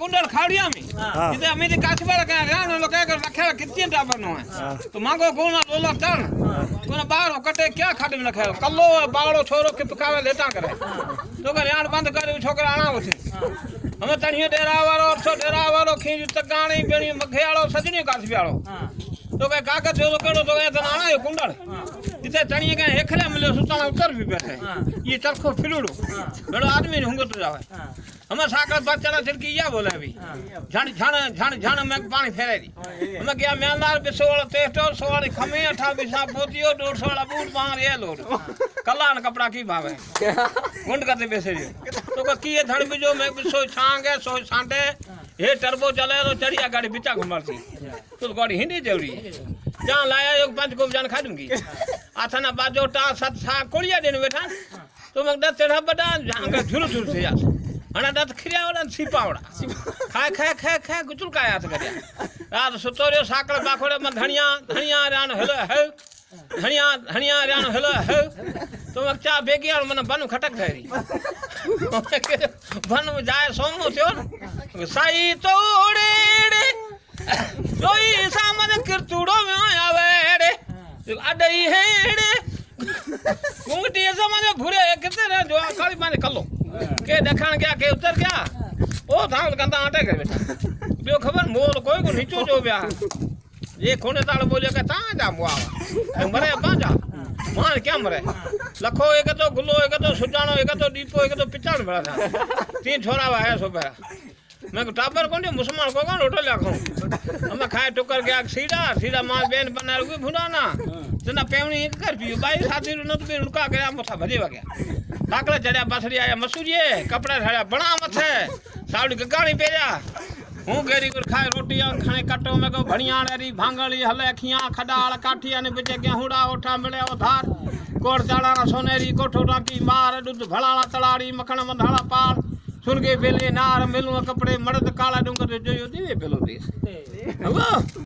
कुंडल खाड़िया में इते अमीरी कासबार का रान लोग कर रखे कितने टाबर नो है तो मांगो कोना लोला तन कोना बाहर कटे क्या खाड़ में रखे कल्लो बाड़ो छोरो के पकावे लेटा करे तो कर यार बंद करे छोकरा आना होते हमें तणियो डेरा वालो सो डेरा वालो खींच तगाणी बेणी मघेवालो सजनी कासबारो तो के कागज जो केड़ो तो ए आना है कुंडल इते तणिए के हेखले मिलो सुताना उतर भी बैठे ये चरखो फिलुड़ो बड़ो आदमी ने हुंगो तो जावे हमें साकर बच्चा छिड़की या बोले अभी झण झण झण झण में पानी फेरे दी हमें क्या म्यांदार बिसोड़ तेटो सोड़ खमे अठा बिसा पोतियो 150 वाला बूट बाहर ये लोड कलान कपड़ा की भावे गुंड करते बेसे तो का की धड़ बिजो में बिसो छांगे सो सांटे हे टर्बो चले तो चढ़िया गाड़ी बिचा घुमरती तो गाड़ी हिंदी जरूरी जहां लाया एक पांच को जान खा दूंगी आथना बाजो टा सत सा कोड़िया दिन बैठा तो मैं दस चढ़ा बड़ा झांगा झुल झुल से जा अना दत खिरिया वाला सीपावड़ा खाए खाए खाए खाए गुचुल का याद करया रात सुतोरियो साकड़ बाखोड़े में धनिया धनिया रान हेलो है धनिया धनिया रान हेलो है तो मैं चा बेगी और मन बन खटक गई बन जाए सोमो थियो साई तोड़े जोई सामने किरतुड़ो में आवे रे अडई हेड़े गुंगटी समाने भूरे कितने जो खाली माने कल्लो के देखण क्या के उतर क्या ओ धाल कंदा आटे के बेटा बियो खबर मोल कोई को नीचो जो ब्या ये कोने ताल बोले के ता जा मुआ मरे बाजा मान क्या मरे लखो एक तो गुल्लो एक तो सुजानो एक तो दीपो एक तो पिचान बड़ा था तीन छोरा है सो बेरा मैं टाबर कोने मुसलमान को कौन होटल लाखो हम खाए टुकर गया सीधा सीधा मां बेन बना रुई भुनाना जना पेवनी कर पियो बाई साथी न तो उनका गया मथा भजे गया लाकड़ा चढ़िया बसरी आया मसूरिए कपड़ा झड़िया बड़ा मथे सावड़ी गगाणी पेरिया हूं घेरी कर खाए रोटियां खाने कटो में को भणिया री भांगली हले खिया खडाल काठिया ने बिचे गेहूड़ा ओठा मिले उधार कोड़ चाड़ा सोनेरी कोठो टाकी मार दूध भलाला तलाड़ी मखण मंधाड़ा पार सुन के बेले नार मिलू कपड़े मर्द काला डूंगर जो दिवे बेलो देश